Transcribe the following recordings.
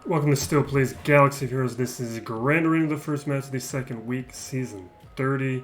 Welcome to Still Plays Galaxy of Heroes. This is Grand Arena, the first match of the second week, Season 30.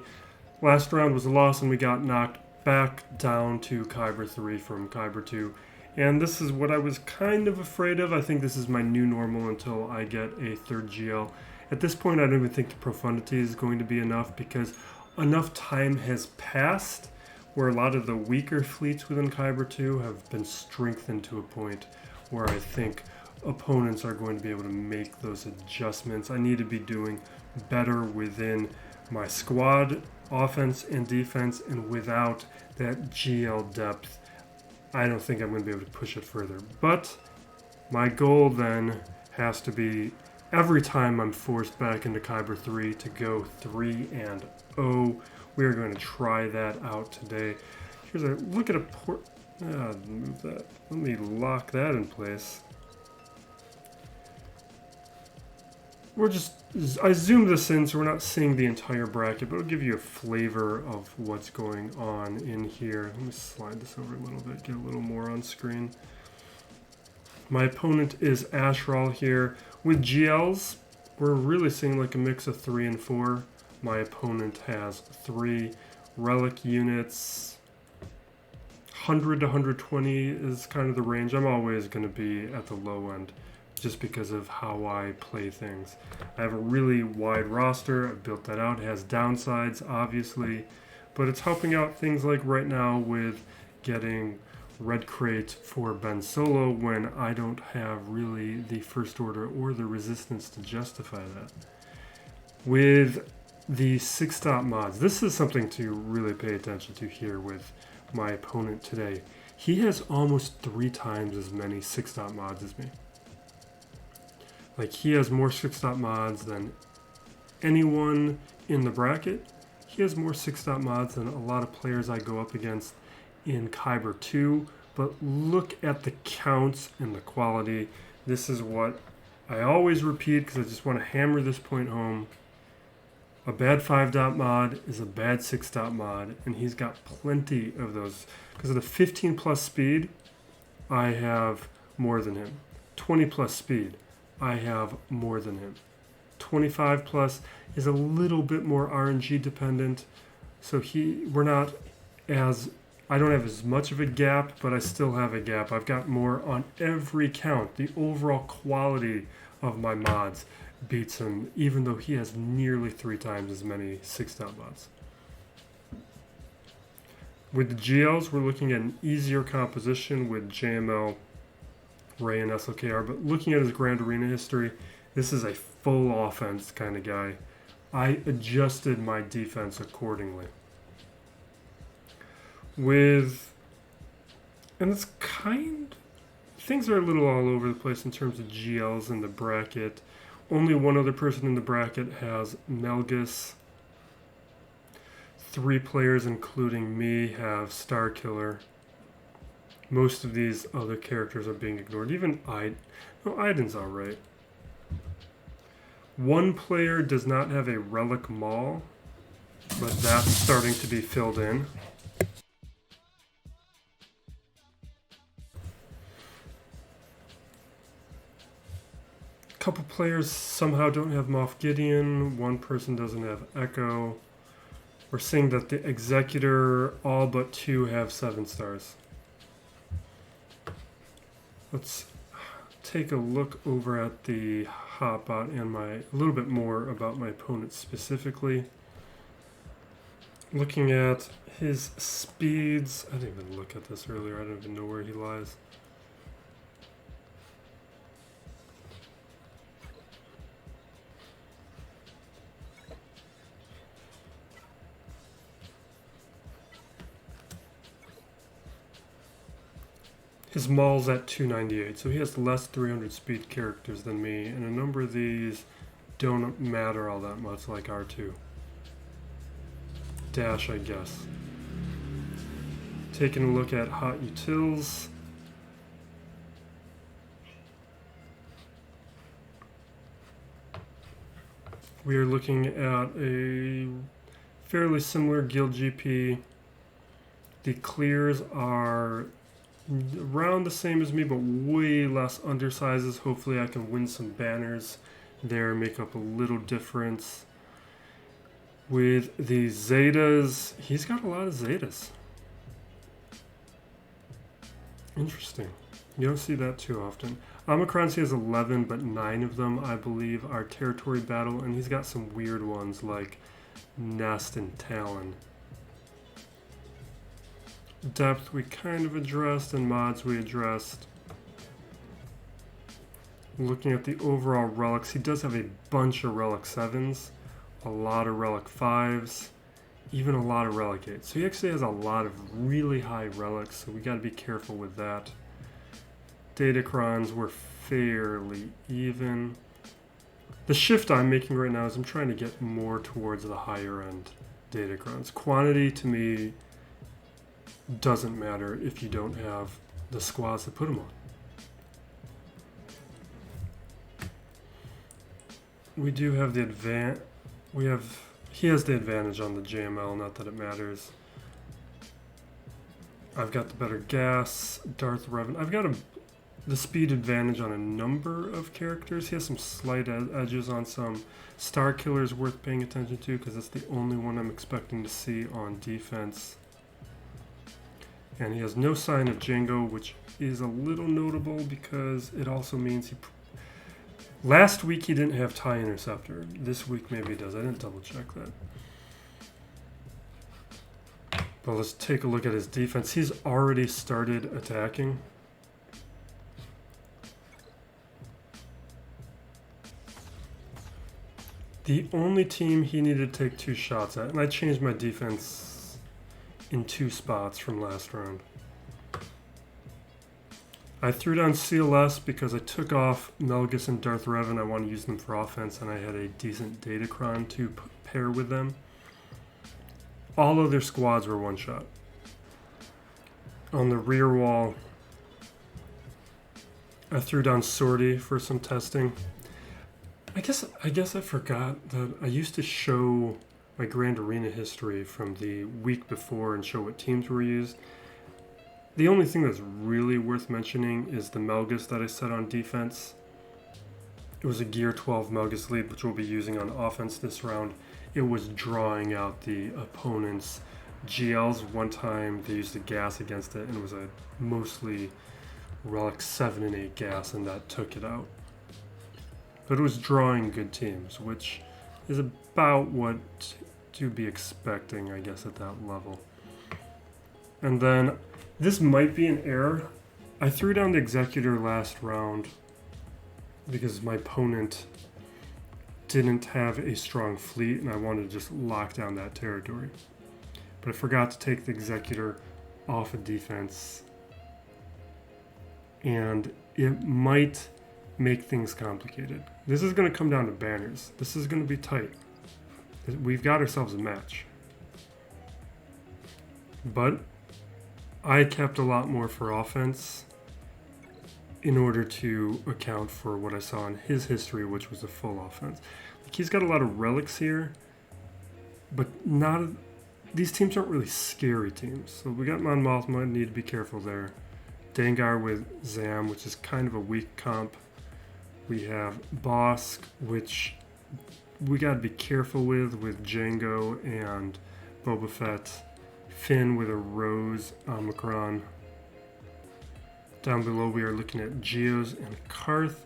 Last round was a loss and we got knocked back down to Kyber 3 from Kyber 2. And this is what I was kind of afraid of. I think this is my new normal until I get a third GL. At this point, I don't even think the profundity is going to be enough because enough time has passed where a lot of the weaker fleets within Kyber 2 have been strengthened to a point where I think opponents are going to be able to make those adjustments. I need to be doing better within my squad, offense and defense, and without that GL depth, I don't think I'm going to be able to push it further. But my goal then has to be every time I'm forced back into Kyber 3 to go 3-0. We are going to try that out today. Here's a look at a port. Move that. Let me lock that in place. I zoomed this in so we're not seeing the entire bracket, but it'll give you a flavor of what's going on in here. Let me slide this over a little bit, get a little more on screen. My opponent is Ashral here. With GLs, we're really seeing like a mix of 3 and 4. My opponent has 3 relic units. 100 to 120 is kind of the range. I'm always going to be at the low end, just because of how I play things. I have a really wide roster. I've built that out. It has downsides, obviously, but it's helping out things like right now with getting red crate for Ben Solo when I don't have really the first order or the resistance to justify that. With the 6-stop mods, this is something to really pay attention to here with my opponent today. He has almost 3 times as many 6-stop mods as me. Like, he has more 6-stop mods than anyone in the bracket. He has more 6-stop mods than a lot of players I go up against in Kyber 2. But look at the counts and the quality. This is what I always repeat because I just want to hammer this point home. A bad 5-dot mod is a bad 6-dot mod, and he's got plenty of those. Because of the 15 plus speed, I have more than him. 20 plus speed, I have more than him. 25 plus is a little bit more RNG dependent, so I don't have as much of a gap, but I still have a gap. I've got more on every count. The overall quality of my mods beats him, even though he has nearly 3 times as many 6-dot mods. With the GLs, we're looking at an easier composition with JML, Ray, and SLKR, but looking at his Grand Arena history, this is a full offense kind of guy. I adjusted my defense accordingly. Things are a little all over the place in terms of GLs in the bracket. Only one other person in the bracket has Malgus. 3 players, including me, have Starkiller. Most of these other characters are being ignored. Even Iden's alright. 1 player does not have a relic Maul, but that's starting to be filled in. Couple players somehow don't have Moff Gideon. 1 person doesn't have Echo. We're seeing that the Executor, all but 2 have 7 stars. Let's take a look over at the hotbot and a little bit more about my opponent specifically. Looking at his speeds, I didn't even look at this earlier. I don't even know where he lies. His Maul's at 298, so he has less 300 speed characters than me, and a number of these don't matter all that much, like R2. Dash, I guess. Taking a look at hot utils. We are looking at a fairly similar guild GP. The clears are around the same as me, but way less undersizes. Hopefully I can win some banners there, make up a little difference. With the Zetas, he's got a lot of Zetas. Interesting. You don't see that too often. Omicron's he has 11, but 9 of them, I believe, are territory battle, and he's got some weird ones like Nest and Talon. Depth we kind of addressed, and mods we addressed. Looking at the overall relics, he does have a bunch of relic 7s, a lot of relic 5s, even a lot of relic 8s. So he actually has a lot of really high relics, so we got to be careful with that. Datacrons were fairly even. The shift I'm making right now is I'm trying to get more towards the higher end Datacrons. Quantity to me doesn't matter if you don't have the squads to put them on. We do have the he has the advantage on the JML, not that it matters. I've got the better gas, Darth Revan. I've got the speed advantage on a number of characters. He has some slight edges on some Star Killers worth paying attention to, because it's the only one I'm expecting to see on defense. And he has no sign of Django, which is a little notable because it also means he... Last week he didn't have TIE Interceptor. This week maybe he does. I didn't double check that. But let's take a look at his defense. He's already started attacking. The only team he needed to take 2 shots at, and I changed my defense in 2 spots from last round. I threw down CLS because I took off Malgus and Darth Revan. I want to use them for offense, and I had a decent Datacron to pair with them. All of their squads were 1 shot. On the rear wall, I threw down Sortie for some testing. I guess I forgot that I used to show my Grand Arena history from the week before and show what teams were used. The only thing that's really worth mentioning is the Malgus that I set on defense. It was a G12 Malgus lead, which we'll be using on offense this round. It was drawing out the opponent's GLs. One time they used a gas against it, and it was a mostly relic 7 and 8 gas, and that took it out. But it was drawing good teams, which is about what to be expecting, I guess, at that level. And then, this might be an error. I threw down the Executor last round because my opponent didn't have a strong fleet, and I wanted to just lock down that territory. But I forgot to take the Executor off of defense, and it might make things complicated. This is going to come down to banners. This is going to be tight. We've got ourselves a match. But I kept a lot more for offense in order to account for what I saw in his history, which was a full offense. Like, he's got a lot of relics here, but these teams aren't really scary teams. So we got Mon Mothma, need to be careful there. Dengar with Zam, which is kind of a weak comp. We have Bossk, which we got to be careful with Django and Boba Fett. Finn with oRose, Omicron. Down below we are looking at Geos and Karth,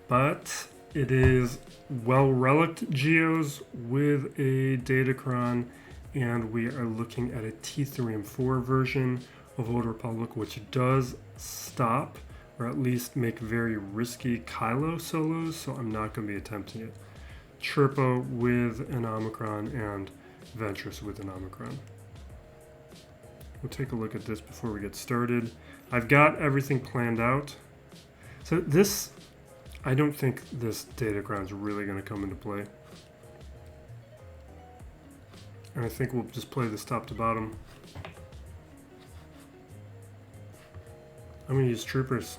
but it is well-reliced Geos with a Datacron, and we are looking at a T3M4 version of Old Republic, which does stop, or at least make very risky Kylo solos, so I'm not going to be attempting it. Chirpa with an Omicron, and Ventress with an Omicron. We'll take a look at this before we get started. I've got everything planned out. So this, I don't think this Datacron is really going to come into play. And I think we'll just play this top to bottom. I'm going to use troopers.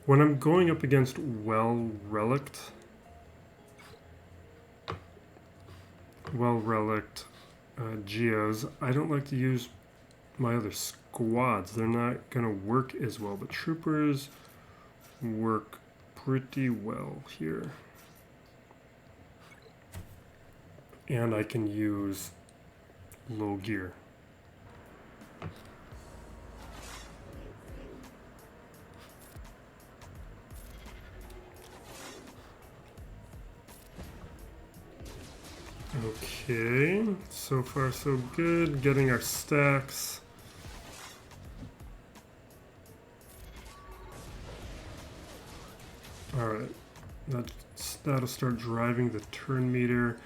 When I'm going up against well-reliced Geos, I don't like to use my other squads. They're not going to work as well, but troopers work pretty well here. And I can use low gear. Okay, so far so good. Getting our stacks. Alright, that'll start driving the turn meter.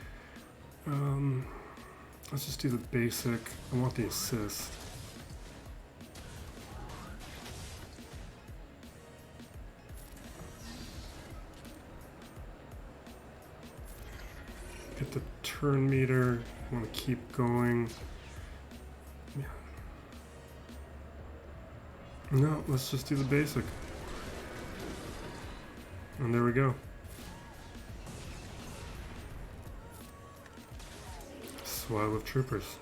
Let's just do the basic. I want the assist. Get the turn meter. I want to keep going. Yeah. No, let's just do the basic. And there we go. Swile of troopers.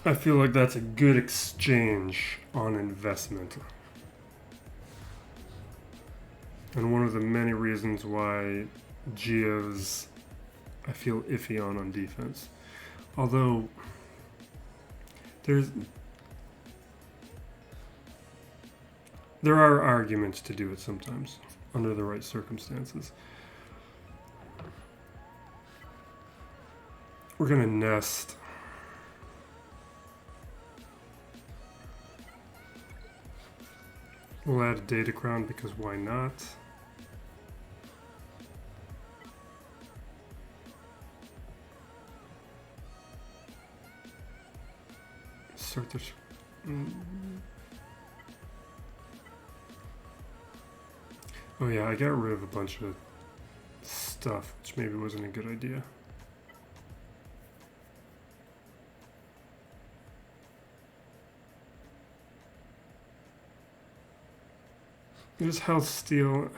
I feel like that's a good exchange on investment. And one of the many reasons why Geos I feel iffy on defense. Although there are arguments to do it sometimes under the right circumstances. We're gonna nest. We'll add a data crown because why not? Start this. Oh yeah, I got rid of a bunch of stuff, which maybe wasn't a good idea. There's health steal.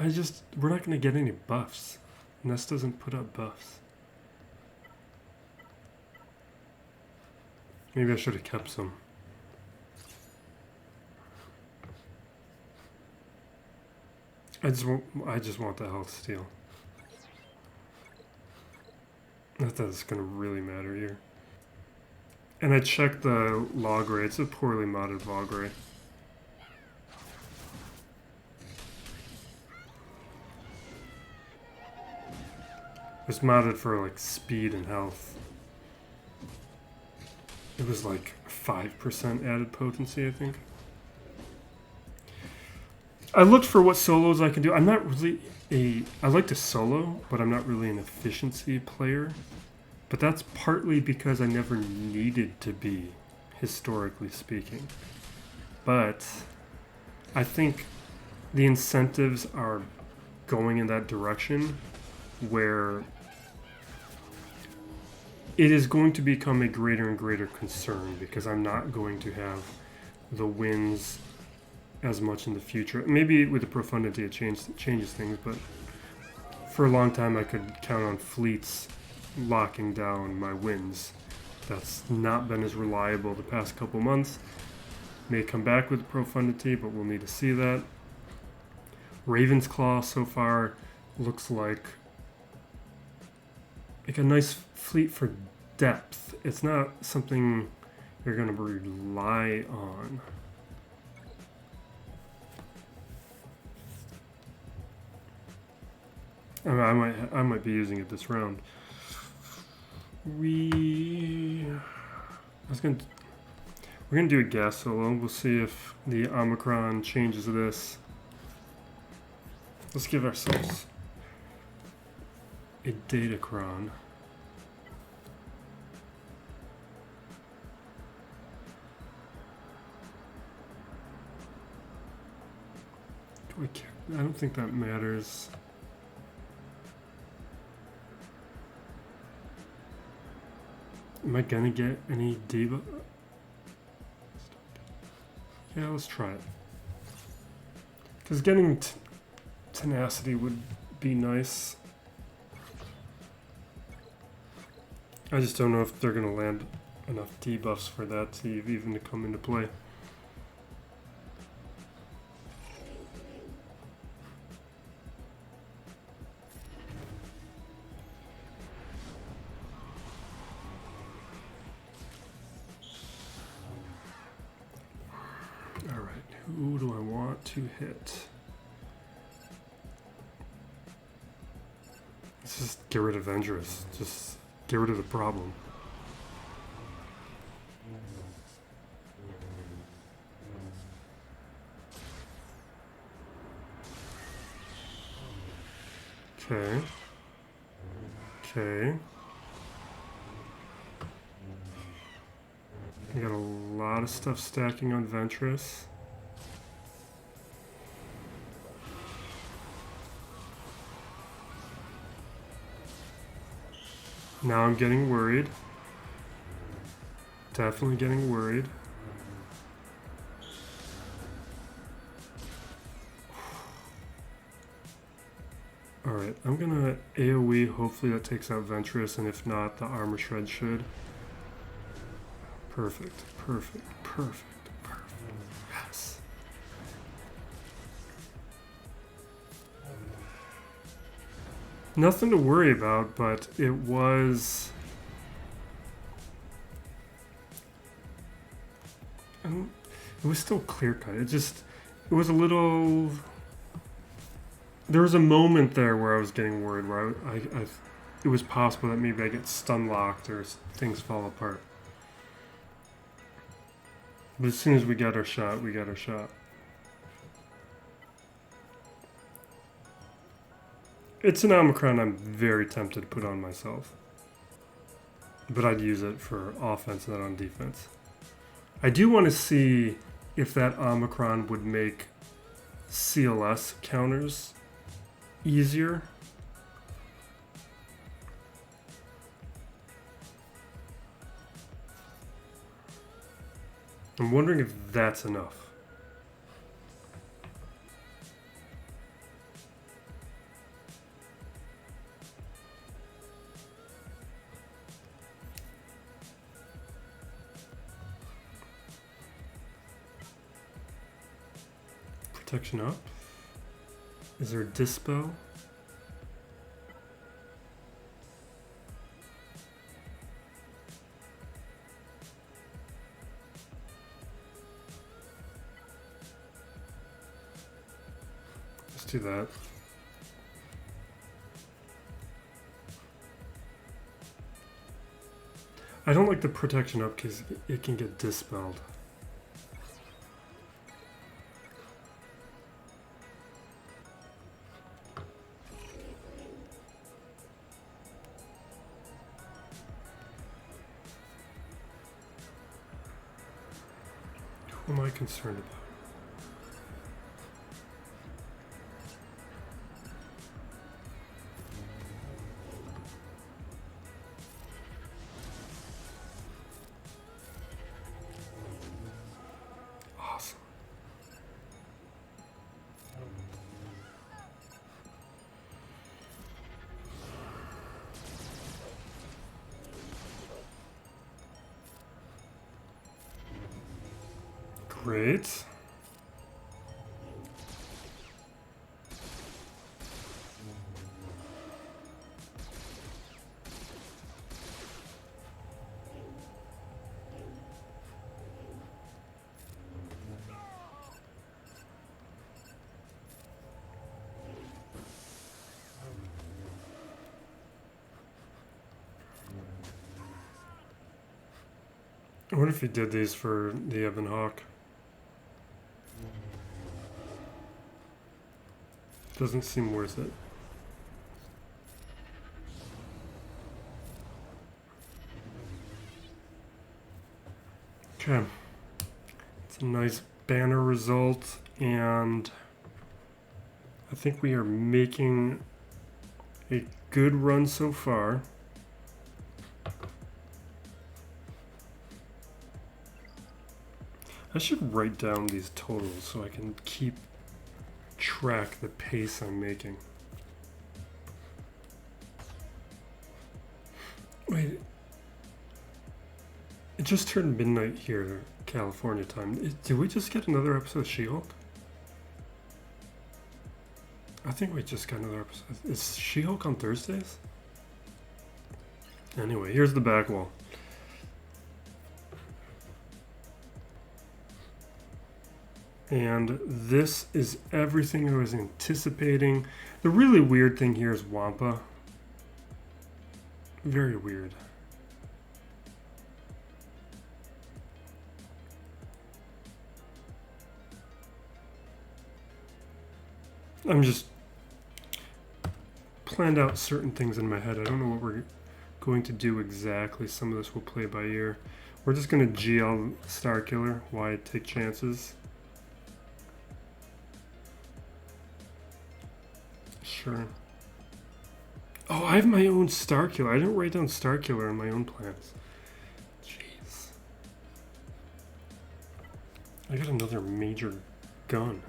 We're not going to get any buffs. Nest doesn't put up buffs. Maybe I should have kept some. I just want the health steal. Not that it's going to really matter here. And I checked the log ray. It's a poorly modded log ray. It's modded for like speed and health. It was like 5% added potency, I think. I looked for what solos I can do. I'm not really I like to solo, but I'm not really an efficiency player. But that's partly because I never needed to be, historically speaking. But I think the incentives are going in that direction where it is going to become a greater and greater concern because I'm not going to have the wins as much in the future. Maybe with the profundity it changes things, but for a long time I could count on fleets locking down my wins. That's not been as reliable the past couple months. May come back with profundity, but we'll need to see that. Raven's Claw so far looks like a nice fleet for depth. It's not something you're going to rely on. I might be using it this round. We're gonna do a gas solo. We'll see if the Omicron changes this. Let's give ourselves a Datacron. I don't think that matters. Am I gonna get any debuff? Yeah, let's try it. Because getting tenacity would be nice. I just don't know if they're going to land enough debuffs for that to even to come into play. Who do I want to hit? Let's just get rid of Ventress. Just get rid of the problem. Okay. Okay. We got a lot of stuff stacking on Ventress. Now I'm getting worried. Definitely getting worried. Alright, I'm gonna AoE. Hopefully that takes out Ventress, and if not, the Armor Shred should. Perfect, perfect, perfect, perfect. Yes. Nothing to worry about, but it was... it was still clear cut. It was a little... There was a moment there where I was getting worried, where it was possible that maybe I get stun locked or things fall apart. But as soon as we got our shot, we got our shot. It's an Omicron I'm very tempted to put on myself. But I'd use it for offense and not on defense. I do want to see if that Omicron would make CLS counters easier. I'm wondering if that's enough. Protection up. Is there a dispel? Let's do that. I don't like the protection up because it can get dispelled. Who am I concerned about? Awesome. Great. I wonder if he did these for the Ebon Hawk. Doesn't seem worth it. Okay. It's a nice banner result, and I think we are making a good run so far. I should write down these totals so I can keep track the pace I'm making. Wait. It just turned midnight here, California time. Did we just get another episode of She-Hulk? I think we just got another episode. Is She-Hulk on Thursdays? Anyway, here's the back wall. And this is everything I was anticipating. The really weird thing here is Wampa. Very weird. I'm just planned out certain things in my head. I don't know what we're going to do exactly. Some of this will play by ear. We're just going to GL Star Killer. Why take chances? Sure. Oh, I have my own Star Killer. I didn't write down Star Killer in my own plans. Jeez. I got another major gun.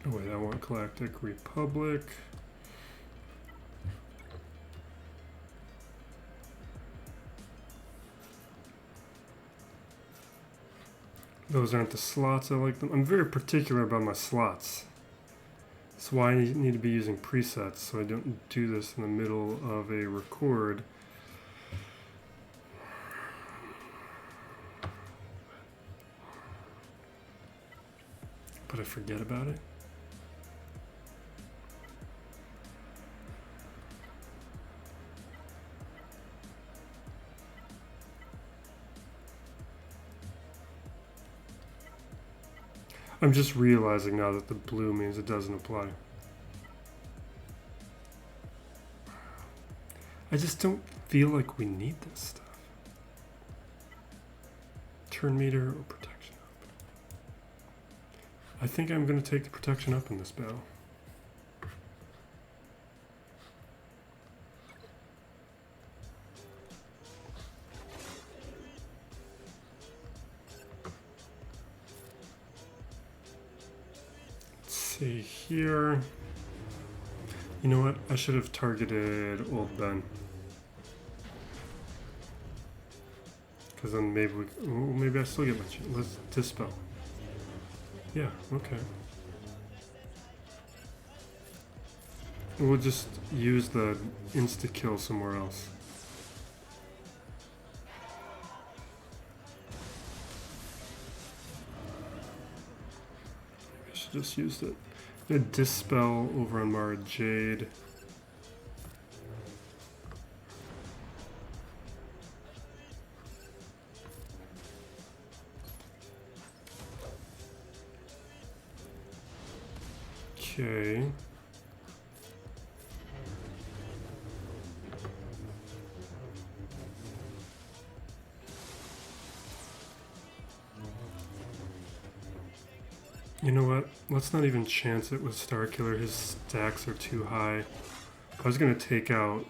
Oh wait, I want Galactic Republic. Those aren't the slots I like them. I'm very particular about my slots. That's why I need to be using presets so I don't do this in the middle of a record. But I forget about it. I'm just realizing now that the blue means it doesn't apply. I just don't feel like we need this stuff. Turn meter or protection up. I think I'm going to take the protection up in this battle. See here. You know what? I should have targeted Old Ben. Because then maybe we... Oh, maybe I still get my chance. Let's dispel. Yeah, okay. We'll just use the insta-kill somewhere else. I should just use it. I'm gonna dispel over on Mara Jade. Okay. You know what? Let's not even chance it with Star Killer. His stacks are too high. I was gonna take out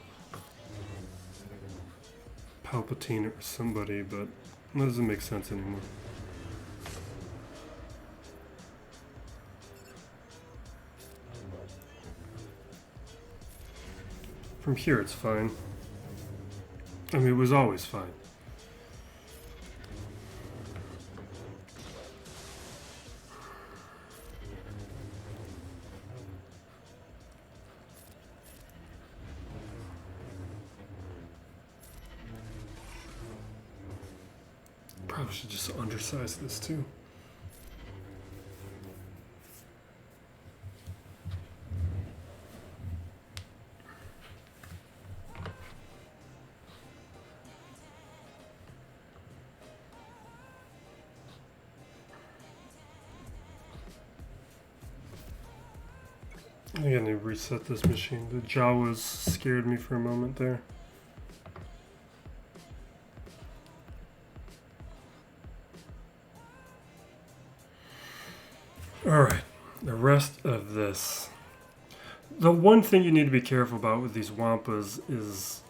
Palpatine or somebody, but that doesn't make sense anymore. From here it's fine. I mean, it was always fine. Probably should just undersize this too. I think I need to reset this machine. The Jawas scared me for a moment there. Alright, the rest of this. The one thing you need to be careful about with these Wampas is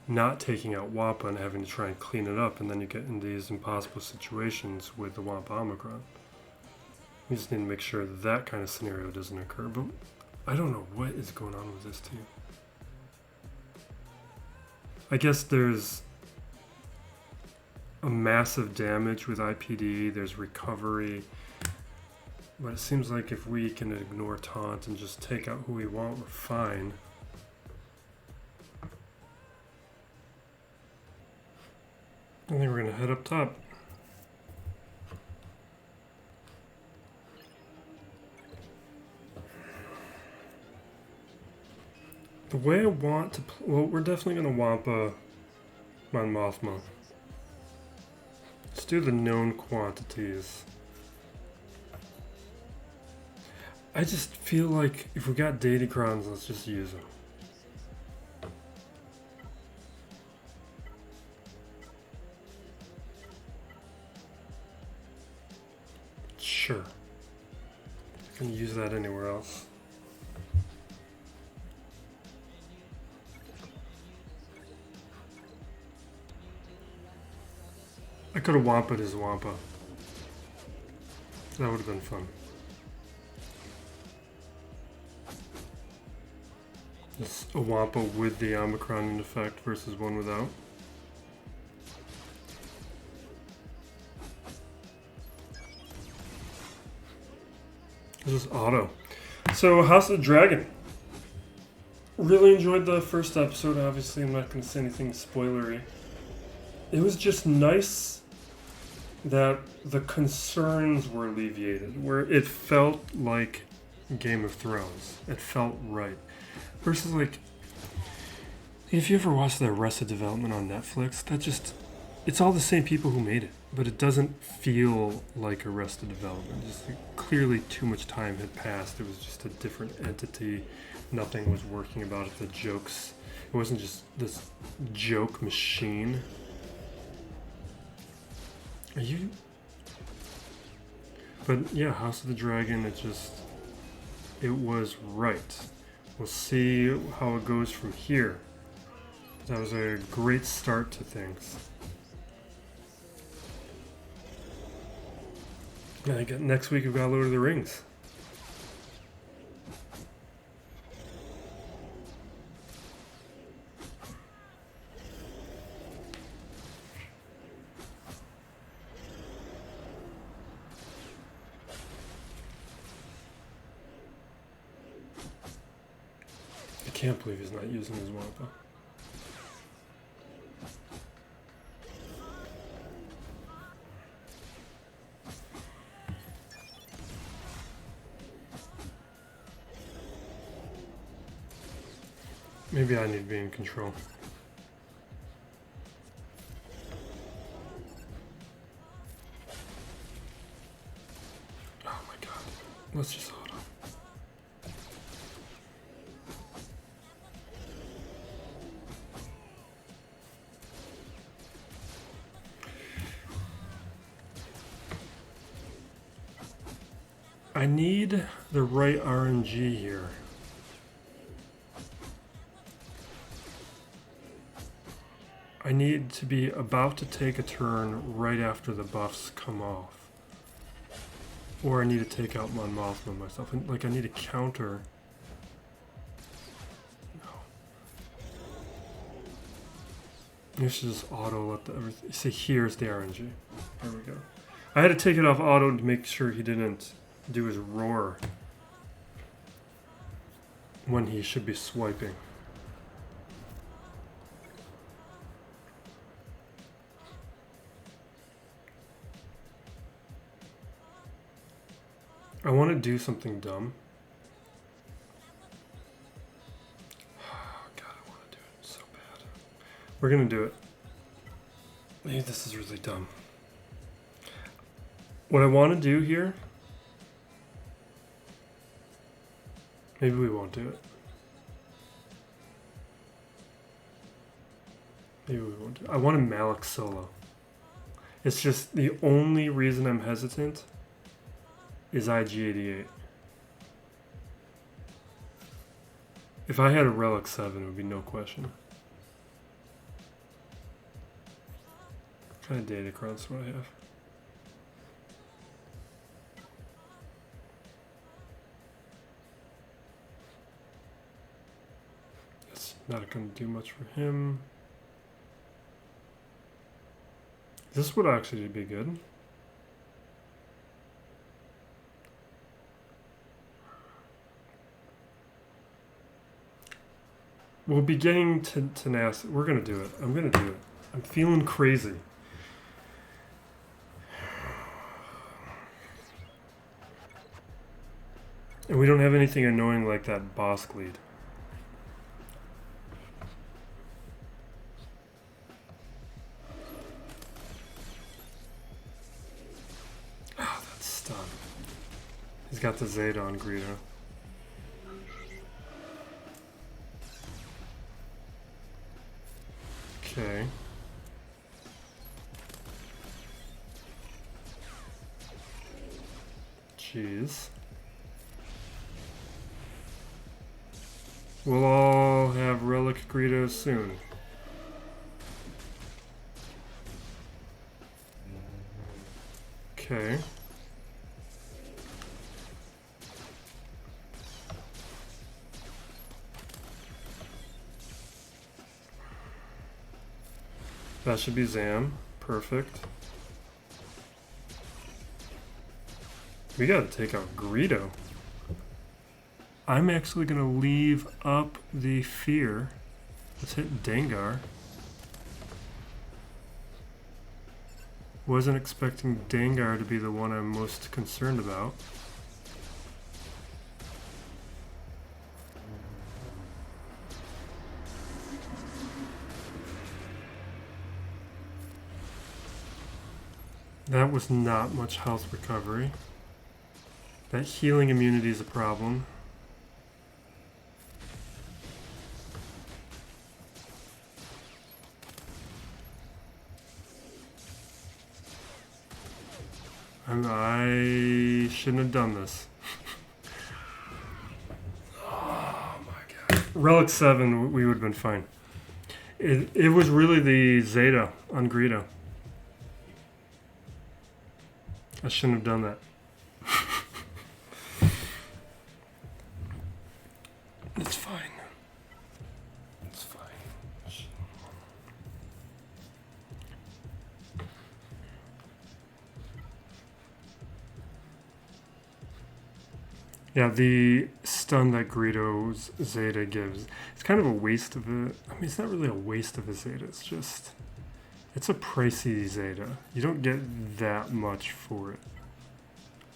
not taking out Wampa and having to try and clean it up, and then you get in these impossible situations with the Wampa Omicron. You just need to make sure that that kind of scenario doesn't occur. But I don't know what is going on with this team. I guess there's a massive damage with IPD, there's recovery, but it seems like if we can ignore taunt and just take out who we want, we're fine. I think we're gonna head up top. The way I want to, well, we're definitely gonna Wampa Mon Mothma. Let's do the known quantities. I just feel like if we got Datacrons, let's just use them. Sure. I can use that anywhere else. I could have Wampa'd his Wampa. That would have been fun. It's a Wampa with the Omicron in effect versus one without. This is auto. So, House of the Dragon. Really enjoyed the first episode. Obviously, I'm not going to say anything spoilery. It was just nice that the concerns were alleviated, where it felt like Game of Thrones. It felt right. Versus, like, if you ever watched the Arrested Development on Netflix, it's all the same people who made it, but it doesn't feel like Arrested Development. Just like, clearly too much time had passed. It was just a different entity. Nothing was working about it. The jokes, it wasn't just this joke machine. Are you? But yeah, House of the Dragon, it was right. We'll see how it goes from here. That was a great start to things. And I get next week we've got Lord of the Rings. I can't believe he's not using his Wampa. Maybe I need to be in control. Oh my god. Let's just hold on. I need the right RNG here. I need to be about to take a turn right after the buffs come off. Or I need to take out Mon Mothma myself. Like, I need a counter. No. You should just auto let the everything. See, here's the RNG. There we go. I had to take it off auto to make sure he didn't do his roar when he should be swiping. I want to do something dumb. Oh god, I want to do it so bad. We're gonna do it. Maybe this is really dumb. What I want to do here, maybe we won't do it. Maybe we won't do it. I want a Malak solo. It's just the only reason I'm hesitant is IG88. If I had a Relic 7, it would be no question. What kind of data crowns do I have? That's not going to do much for him. This would actually be good. We'll be getting to tenacity. We're going to do it. I'm going to do it. I'm feeling crazy. And we don't have anything annoying like that Bossk lead. Oh, that's stun. He's got the Zeta on Greedo. Okay. Jeez. We'll all have Relic Greedos soon. Okay. That should be Zam. Perfect. We gotta take out Greedo. I'm actually gonna leave up the Fear. Let's hit Dengar. Wasn't expecting Dengar to be the one I'm most concerned about. That was not much health recovery. That healing immunity is a problem. And I shouldn't have done this. Oh my god. Relic 7, we would have been fine. It was really the Zeta on Greedo. I shouldn't have done that. It's fine. It's fine. Yeah, the stun that Greedo's Zeta gives, it's kind of a waste of it. I mean, it's not really a waste of a Zeta. It's just, it's a pricey Zeta. You don't get that much for it.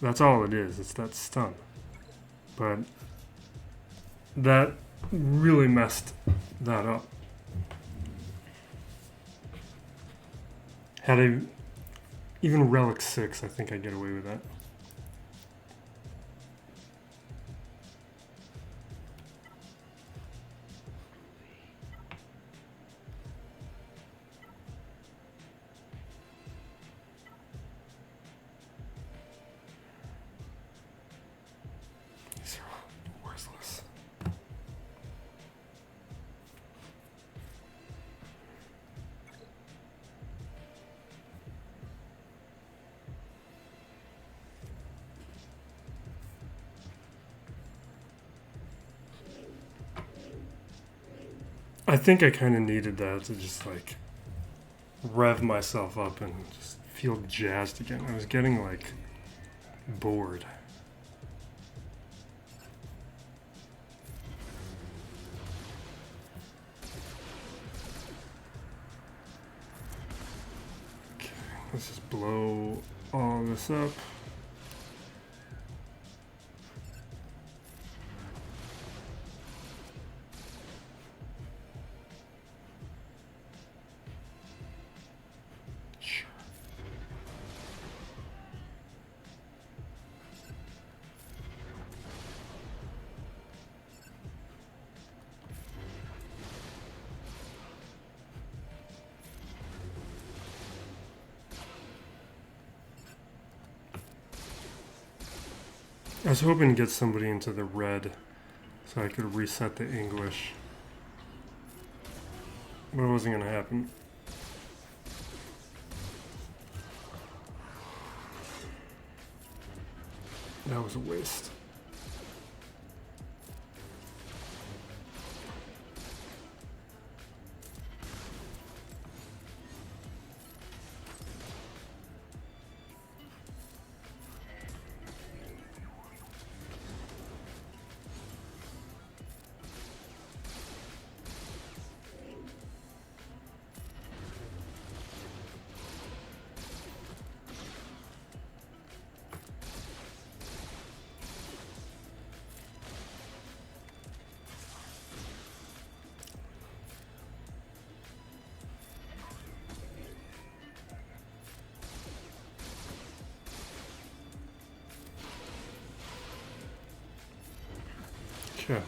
That's all it is. It's that stun. But that really messed that up. Had I even Relic 6, I think I'd get away with that. I think I kind of needed that to just like rev myself up and just feel jazzed again. I was getting like bored. Okay, let's just blow all this up. I was hoping to get somebody into the red so So I could reset the English. But it wasn't gonna happen. That was a waste. Okay.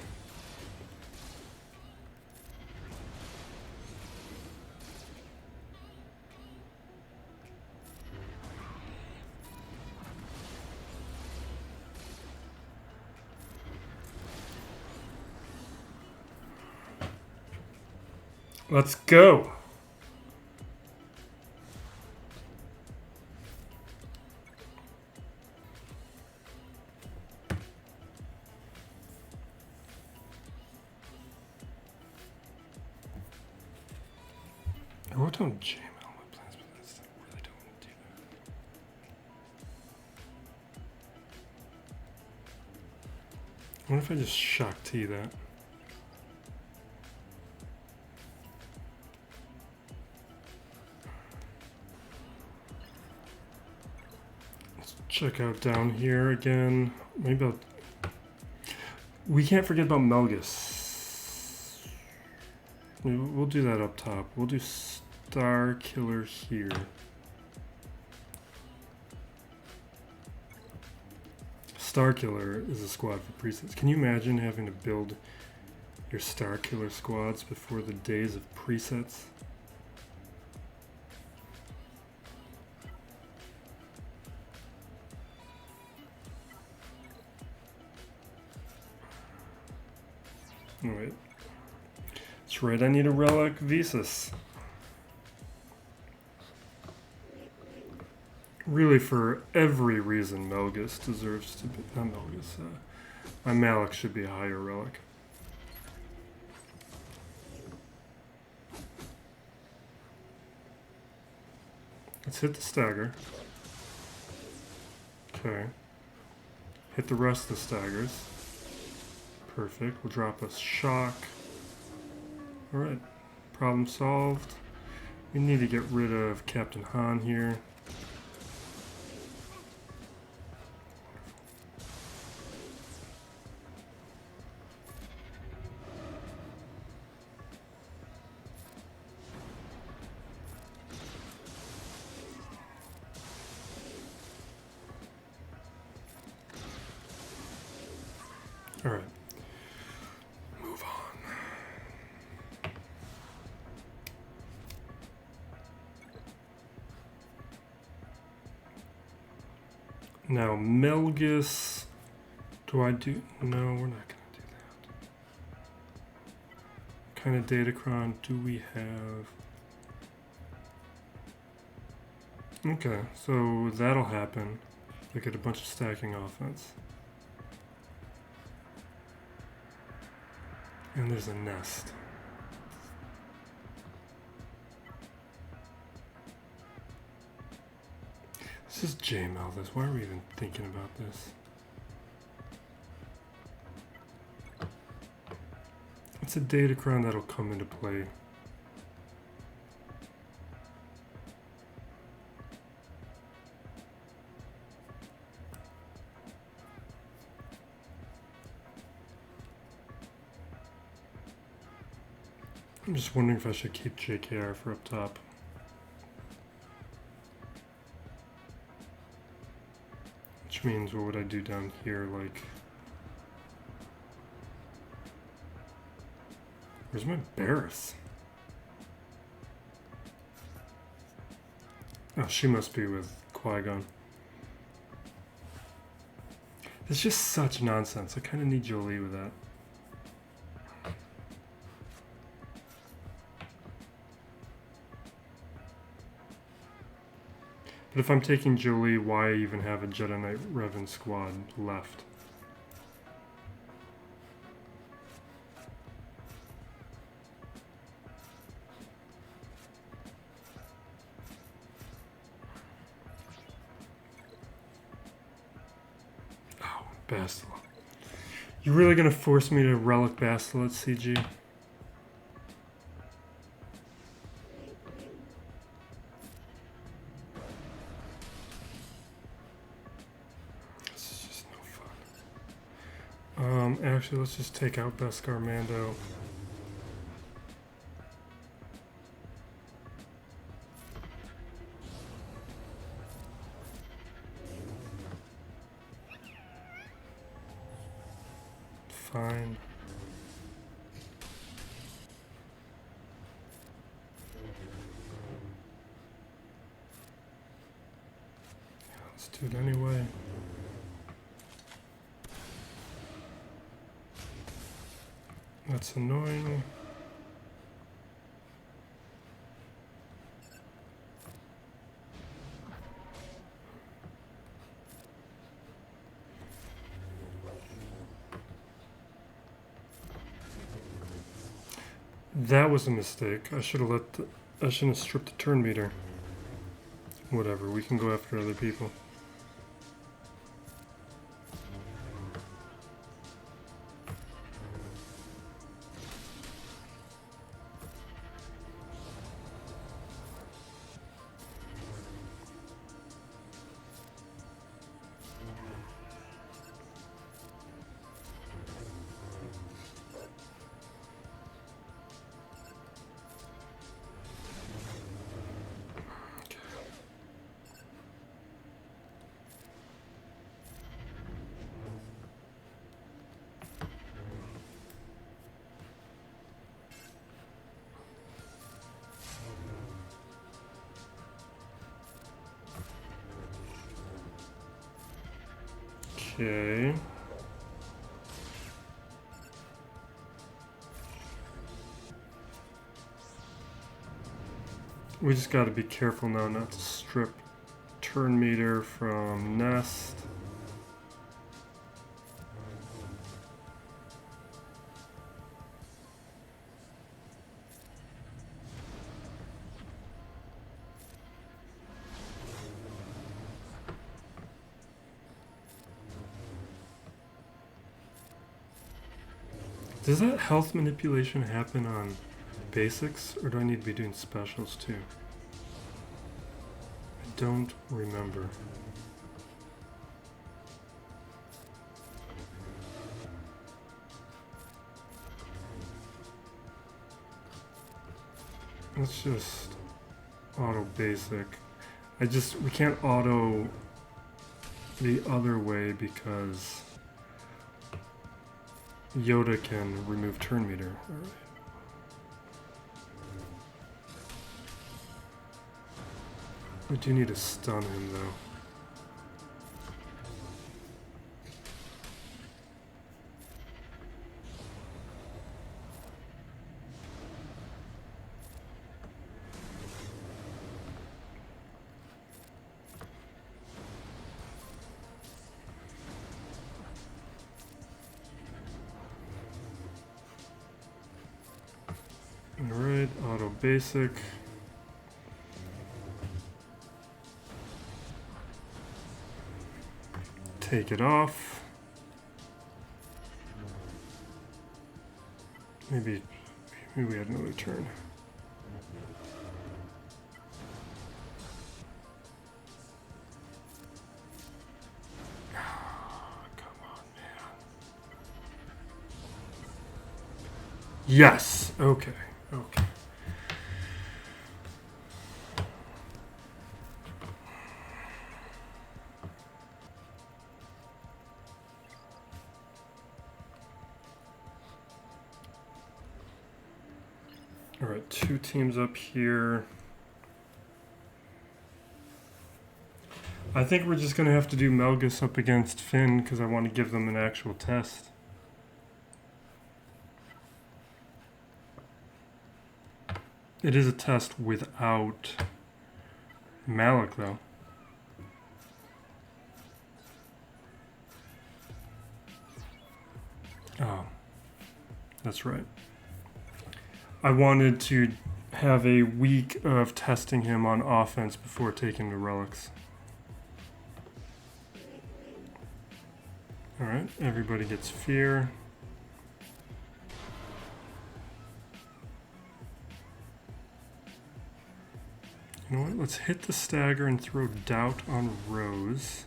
Let's go. I wrote down Gmail on my plans, but I really don't want to do that. I wonder if I just Shaak T that. Let's check out down here again. Maybe I'll... We can't forget about Malgus. We'll do that up top. We'll do Star Killer here. Star Killer is a squad for presets. Can you imagine having to build your Star Killer squads before the days of presets? Alright. That's right, I need a relic Veers. Really, for every reason, Malgus deserves to be... Not Malgus. My Malak should be a higher relic. Let's hit the stagger. Okay. Hit the rest of the staggers. Perfect. We'll drop a shock. Alright. Problem solved. We need to get rid of Captain Han here. Alright. Move on. Now, Malgus. Do I do... No, we're not going to do that. What kind of datacron do we have? Okay, so that'll happen. We get a bunch of stacking offense. And there's a nest. This is J-Mal this. Why are we even thinking about this? It's a datacron that'll come into play. I'm just wondering if I should keep JKR for up top. Which means, what would I do down here, like... Where's my Barris? Oh, she must be with Qui-Gon. It's just such nonsense. I kind of need Jolie with that. But if I'm taking Jolie, why even have a Jedi Knight Revan squad left? Oh, Bastila. You really gonna force me to relic Bastila at CG? Actually, let's just take out Beskar Mando. Fine. Yeah, let's do it anyway. That's annoying. That was a mistake. I should have I shouldn't have stripped the turn meter. Whatever, we can go after other people. Okay. We just got to be careful now not to strip turn meter from nest. Does that health manipulation happen on basics, or do I need to be doing specials too? I don't remember. Let's just auto basic. We can't auto the other way because Yoda can remove turn meter. All right. We do need to stun him though. Alright, auto basic. Take it off. Maybe we had another turn. Come on, man. Yes. Okay. Okay. All right, 2 teams up here. I think we're just going to have to do Malgus up against Finn because I want to give them an actual test. It is a test without Malak, though. That's right. I wanted to have a week of testing him on offense before taking the relics. Alright, everybody gets fear. You know what? Let's hit the stagger and throw doubt on Rose.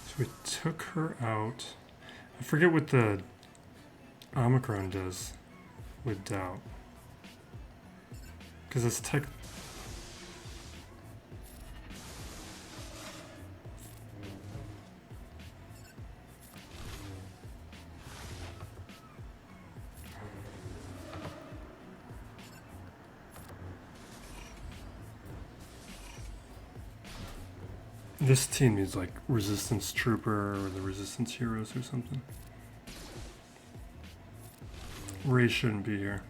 So we took her out. I forget what the Omicron does with doubt. Because it's tech. This team needs like Resistance Trooper or the Resistance Heroes or something. Ray shouldn't be here.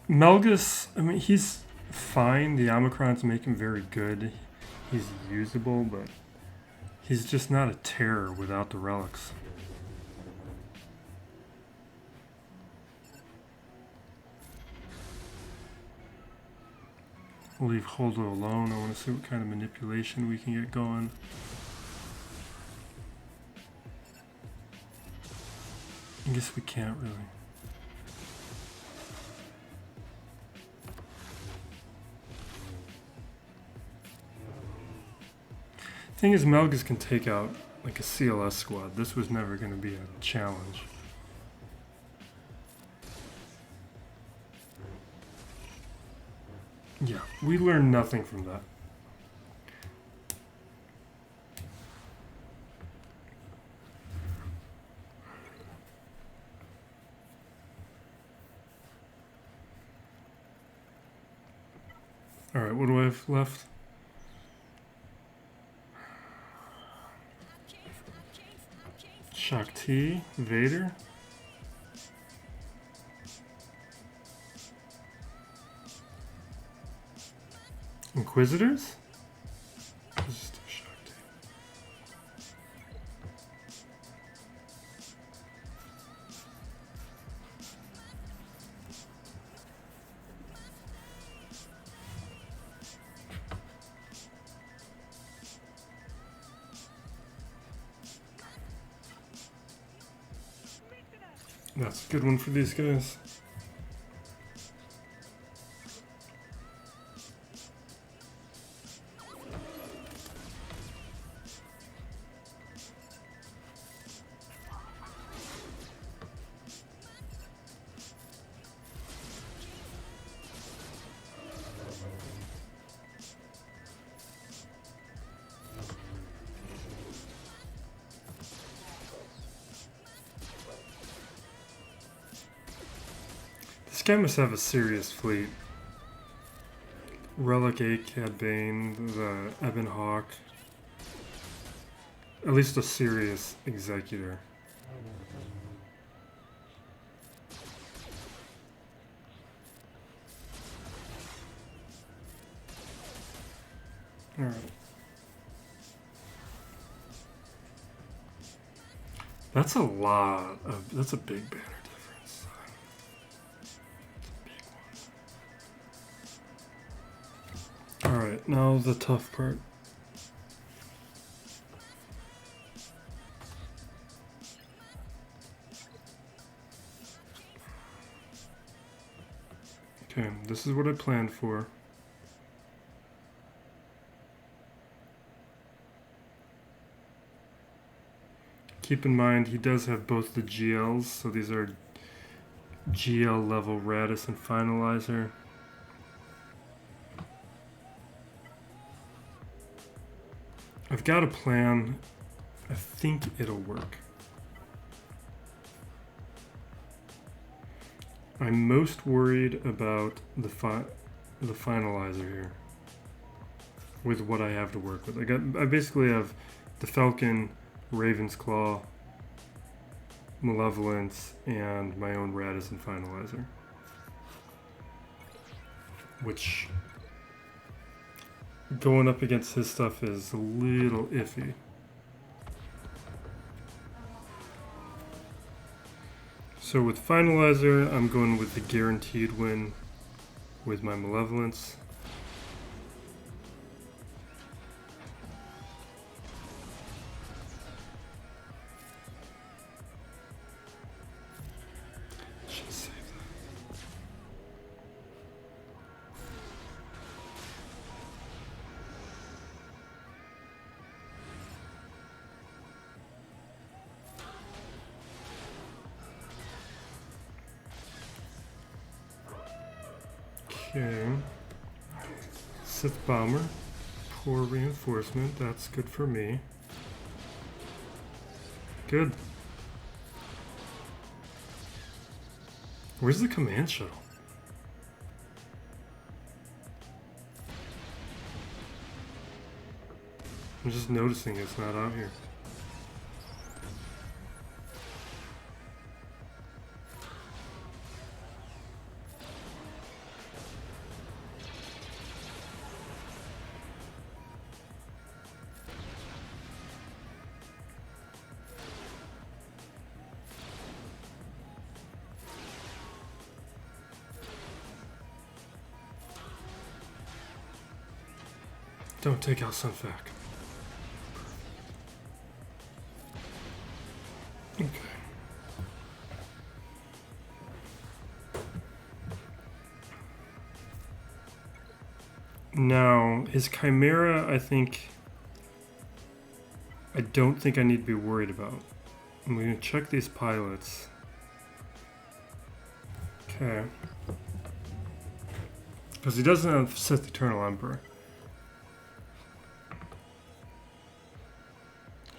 Malgus, I mean, he's fine. The Omicrons make him very good. He's usable, but he's just not a terror without the relics. We'll leave Holdo alone. I want to see what kind of manipulation we can get going. I guess we can't really. Thing is, Malgus can take out like a CLS squad. This was never going to be a challenge. Yeah, we learned nothing from that. All right, what do I have left? Shaak T, Vader. Inquisitors? Just a Shaak T. That's a good one for these guys. This guy must have a serious fleet. Relic A, Cad Bane, the Ebon Hawk. At least a serious executor. Alright. That's a lot of, that's a big banner difference. Alright, now the tough part. Okay, this is what I planned for. Keep in mind, he does have both the GLs, so these are GL level Raddus and Finalizer. I've got a plan. I think it'll work. I'm most worried about the the Finalizer here with what I have to work with. I basically have the Falcon, Raven's Claw, Malevolence, and my own Raddus and Finalizer. Which, going up against his stuff is a little iffy. So with Finalizer, I'm going with the guaranteed win with my Malevolence. Should save that. Okay, Sith Bomber, poor reinforcement, that's good for me. Good. Where's the command shuttle? I'm just noticing it's not out here. Don't take out Sunfac. Okay. Now, his Chimaera, I don't think I need to be worried about. I'm going to check these pilots. Okay. Because he doesn't have Sith Eternal Emperor.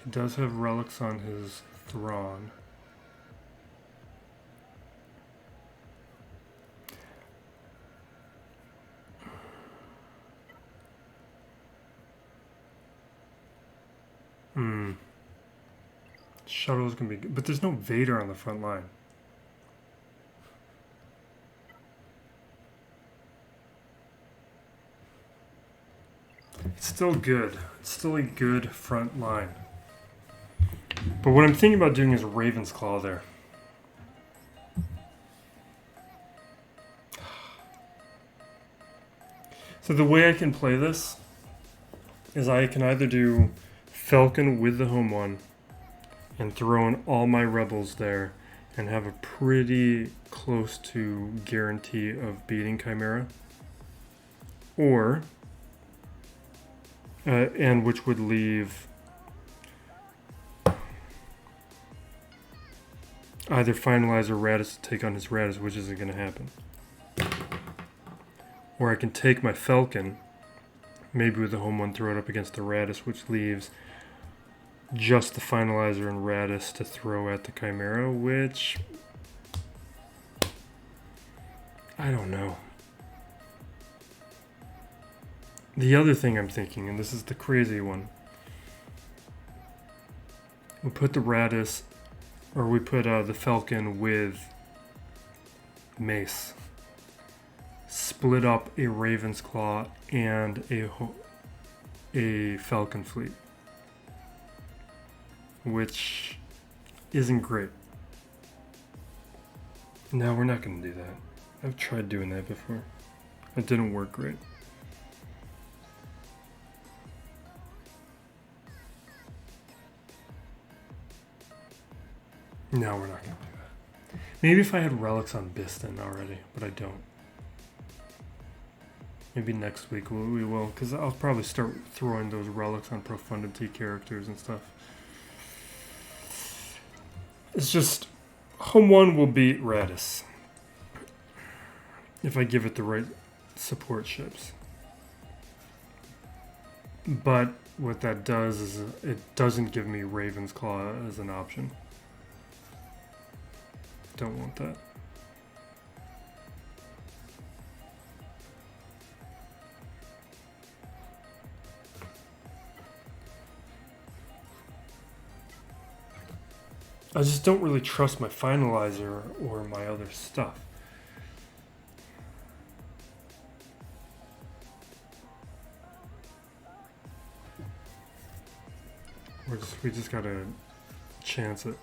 He does have relics on his Thrawn. Shuttle's gonna be good, but there's no Vader on the front line. It's still good. It's still a good front line. But what I'm thinking about doing is Raven's Claw there. So the way I can play this is I can either do Falcon with the home one and throw in all my rebels there and have a pretty close to guarantee of beating Chimaera. Or, and which would leave either Finalizer or Raddus to take on his Raddus, which isn't going to happen. Or I can take my Falcon, maybe with the home one, throw it up against the Raddus, which leaves just the Finalizer and Raddus to throw at the Chimaera, which I don't know. The other thing I'm thinking, and this is the crazy one, we put the Raddus, or we put the Falcon with Mace. Split up a Raven's Claw and a Falcon fleet, which isn't great. No, we're not going to do that. I've tried doing that before. It didn't work great. No, we're not going to do that. Maybe if I had relics on Biston already, but I don't. Maybe next week we will, because I'll probably start throwing those relics on Profundity characters and stuff. It's just, home one will beat Raddus if I give it the right support ships. But what that does is it doesn't give me Raven's Claw as an option. Don't want that. I just don't really trust my Finalizer or my other stuff. We just gotta chance it.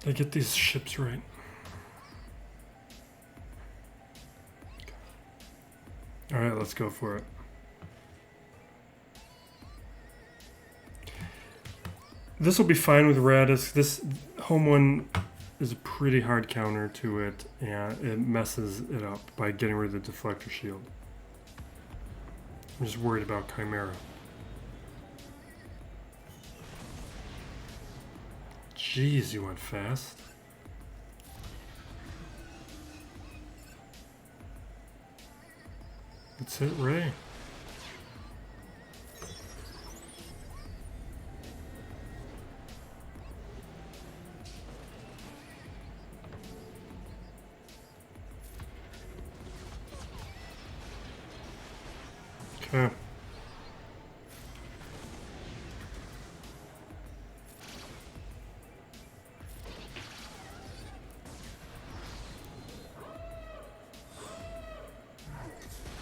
I get these ships right. All right, let's go for it. This will be fine with Raddus. This home one is a pretty hard counter to it, and it messes it up by getting rid of the deflector shield. I'm just worried about Chimaera. Jeez, you went fast. Let's hit Ray. Okay.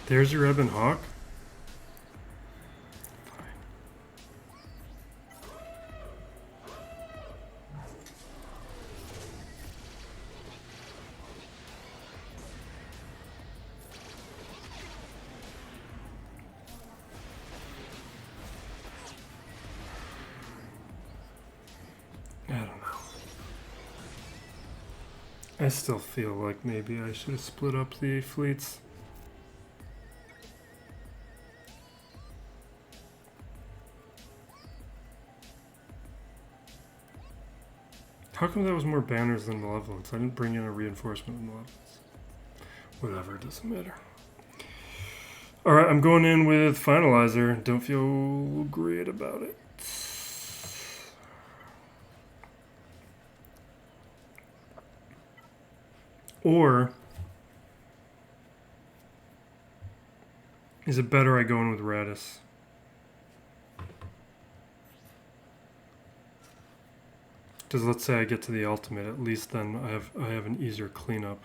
There's your Ebon Hawk. I don't know. I still feel like maybe I should have split up the fleets. How come that was more banners than malevolence? I didn't bring in a reinforcement of malevolence. Whatever, it doesn't matter. Alright, I'm going in with Finalizer. Don't feel great about it. Or is it better I go in with Raddus? Because let's say I get to the ultimate, at least then I have an easier cleanup.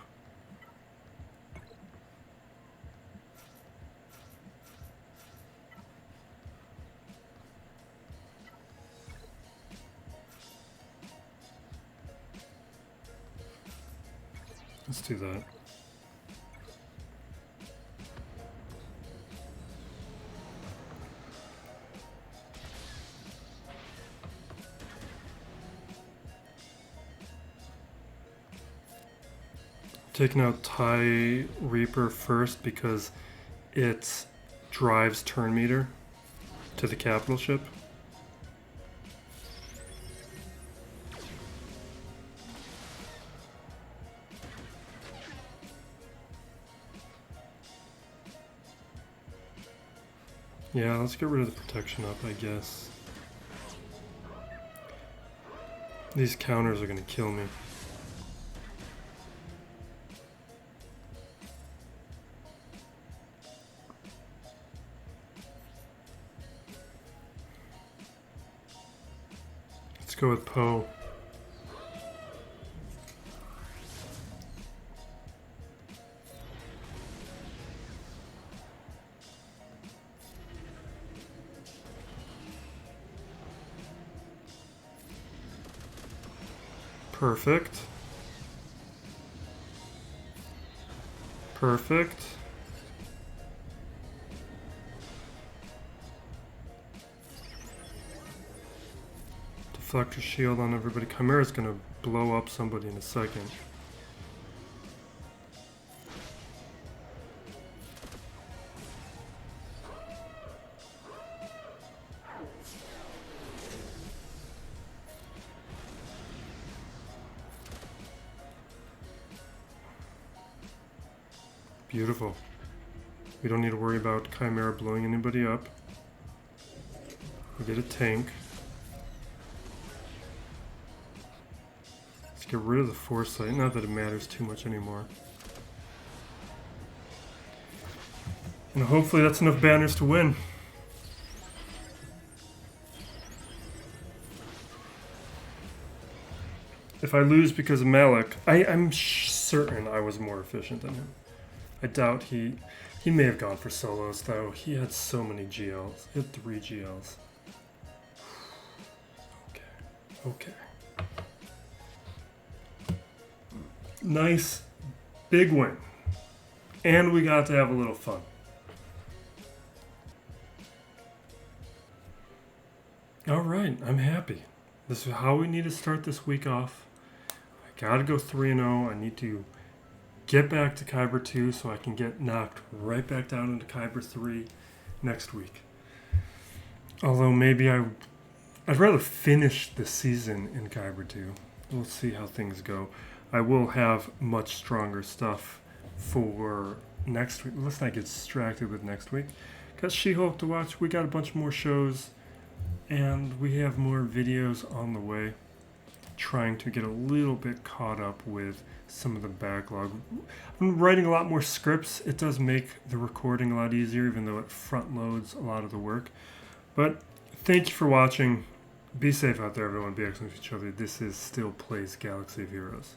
Let's do that. Taking out TIE Reaper first because it drives turn meter to the capital ship. Yeah, let's get rid of the protection up, I guess. These counters are going to kill me. Let's go with Poe. Perfect. Perfect. Deflector shield on everybody. Chimaera's gonna blow up somebody in a second. Beautiful. We don't need to worry about Chimaera blowing anybody up. We get a tank. Let's get rid of the foresight. Not that it matters too much anymore. And hopefully that's enough banners to win. If I lose because of Malak, I'm certain I was more efficient than him. I doubt he may have gone for solos though. He had so many GLs. He had 3 GLs. Okay. Nice big win. And we got to have a little fun. Alright, I'm happy. This is how we need to start this week off. I gotta go 3-0. I need to get back to Kyber 2 so I can get knocked right back down into Kyber 3 next week. Although maybe I'd rather finish the season in Kyber 2. We'll see how things go. I will have much stronger stuff for next week. Let's not get distracted with next week. Got She-Hulk to watch. We got a bunch more shows. And we have more videos on the way. Trying to get a little bit caught up with some of the backlog. I'm writing a lot more scripts. It does make the recording a lot easier, even though it front loads a lot of the work. But thank you for watching. Be safe out there, everyone. Be excellent to each other. This is still Plays Galaxy of Heroes.